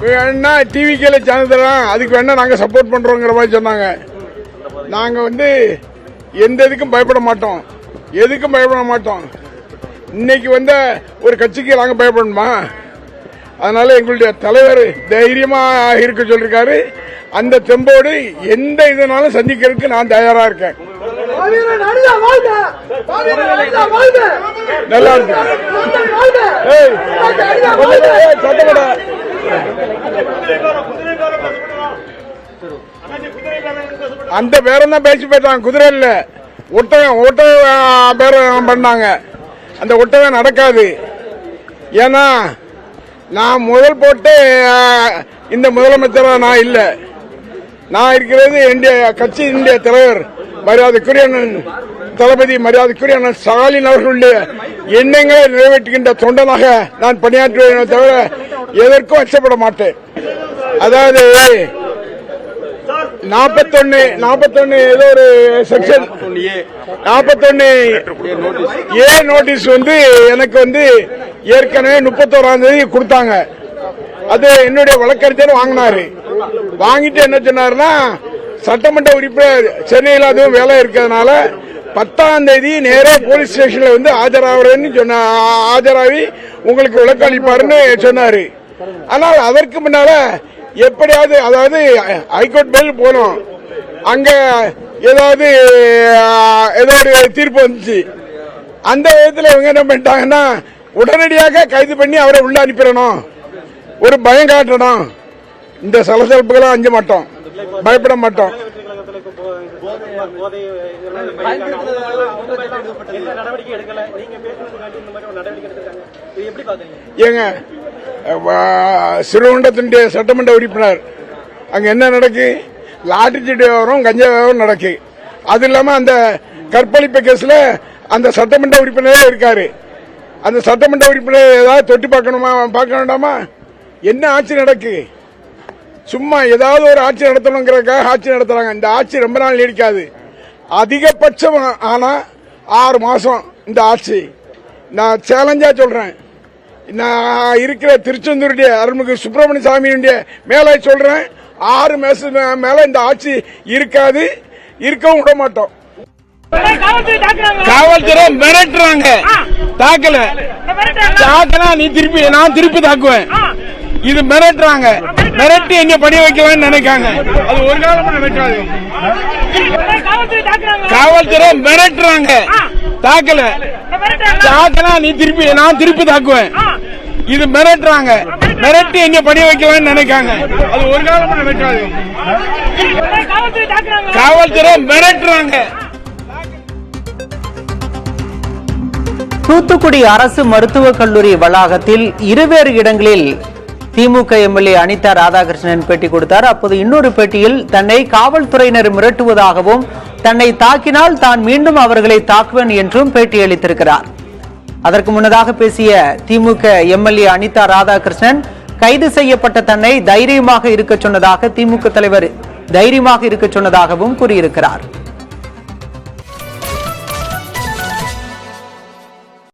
வேணா டிவிக்கேல சேனல் தரலாம், அதுக்கு வேணா நாங்க சப்போர்ட் பண்றோங்கிற மாதிரி சொன்னாங்க. நாங்க எந்த இதுக்கும் பயப்பட மாட்டோம், எதுக்கும் பயப்பட மாட்டோம். இன்னைக்கு ஒரு கட்சிக்கு நாங்க பயப்படணுமா? அதனால எங்களுடைய தலைவர் தைரியமா இருக்க சொல்லிருக்காரு. அந்த தெம்போடு எந்த இதனாலும் சந்திக்கிறதுக்கு நான் தயாரா இருக்கேன். நல்லா இருக்கு. அந்த பேரம் தான் பேசி போயிட்டாங்க. குதிரை இல்ல, ஒட்டகம் பேரம் பண்ணாங்க. அந்த ஒட்டகம் நடக்காது. ஏன்னா நான் முதல் போட்டு இந்த முதலமைச்சரா நான் இல்ல. நான் இருக்கிறது என்னுடைய கட்சியினுடைய தலைவர் மரியாதைக்குரிய தளபதி மரியாதைக்குரிய ஸ்டாலின் அவர்களுடைய எண்ணங்களை நிறைவேற்றுகின்ற தொண்டனாக நான் பணியாற்றுவேன் தவிர எதற்கும் அச்சப்பட மாட்டேன். அதாவது 41 ஏதோ ஒரு செக்ஷன் 41A நோட்டீஸ் எனக்கு ஏற்கனவே 31ஆம் தேதி கொடுத்தாங்க. அது என்னுடைய வழக்கறிஞர் வாங்கினாரு. வாங்கிட்டு என்ன சொன்னாருன்னா, சட்டமன்ற உறுப்பினர் சென்னையில் அதுவும் வேலை இருக்கிறதுனால 10ஆம் தேதி நேரே போலீஸ் ஸ்டேஷன்ல ஆஜராகி உங்களுக்கு விளக்கம் அளிப்பாருன்னு சொன்னாரு. ஆனால் அதற்கு முன்னால எப்படியாவது, அதாவது ஹைகோர்ட் பெயில் போனோம், அங்க ஏதோ ஒரு தீர்ப்பு வந்துச்சு. அந்த விதத்தில் இவங்க என்ன பண்ணிட்டாங்கன்னா, உடனடியாக கைது பண்ணி அவரை உள்ள அனுப்பிடணும், ஒரு பயம் காட்டணும். இந்த சலசலப்புகளும் அஞ்ச மாட்டோம், பயப்பட மாட்டோம். ஏங்க, சிறுவண்டத்தினுடைய சட்டமன்ற உறுப்பினர் அங்க என்ன நடக்கு? லாட்டரி சீட்டு வியாபாரம், கஞ்சா வியாபாரம் நடக்கு. அது இல்லாம அந்த கற்பழிப்பு கேஸ்ல அந்த சட்டமன்ற உறுப்பினரே இருக்காரு. அந்த சட்டமன்ற உறுப்பினர் ஏதாவது தொட்டி பார்க்க வேண்டாமா? என்ன ஆட்சி நடக்கு? சும்மா ஏதாவது ஒரு ஆட்சி நடத்தணுங்கிறதுக்காக ஆட்சி நடத்துறாங்க. இந்த ஆட்சி ரொம்ப நாள் நீடிக்காது. அதிகபட்சம் ஆனா 6 மாசம் இந்த ஆட்சி. நான் சேலஞ்சா சொல்றேன். நான் இருக்கிற திருச்செந்தூருடைய அருள்மிகு சுப்பிரமணிய சாமியுடைய மேல சொல்றேன், 6 மாசம் மேல இந்த ஆட்சி இருக்காது, இருக்கவும் விட மாட்டோம். காவல்துறை மிரட்டுறாங்க, தாக்கல நான் திருப்பி தாக்குவேன். இது மிரட்டுறாங்க, மிரட்டி எங்க பணி வைக்கலாம்னு நினைக்காங்க. அது ஒரு காலம் நடக்காது. காவல்துறை மிரட்டுறாங்க, தாக்கல நான் திருப்பி தாக்குவேன். இது மிரட்டுறாங்க, மிரட்டி எங்க பணி வைக்கலாம்னு நினைக்காங்க. அது ஒரு காலம் நடக்காது. காவல்துறை மிரட்டுறாங்க. தூத்துக்குடி அரசு மருத்துவக் கல்லூரி வளாகத்தில் இருவேறு இடங்களில் திமுக எம்எல்ஏ அனிதா ராதாகிருஷ்ணன் பேட்டி கொடுத்தார். அப்போது இன்னொரு பேட்டியில் தன்னை காவல்துறையினர் மிரட்டுவதாகவும், தன்னை தாக்கினால் தான் மீண்டும் அவர்களை தாக்குவேன் என்றும் பேட்டியளித்திருக்கிறார். அதற்கு முன்னதாக பேசிய திமுக எம்எல்ஏ அனிதா ராதாகிருஷ்ணன், கைது செய்யப்பட்ட தன்னை தைரியமாக இருக்க சொன்னதாக திமுக தலைவர் தைரியமாக இருக்க சொன்னதாகவும் கூறியிருக்கிறார்.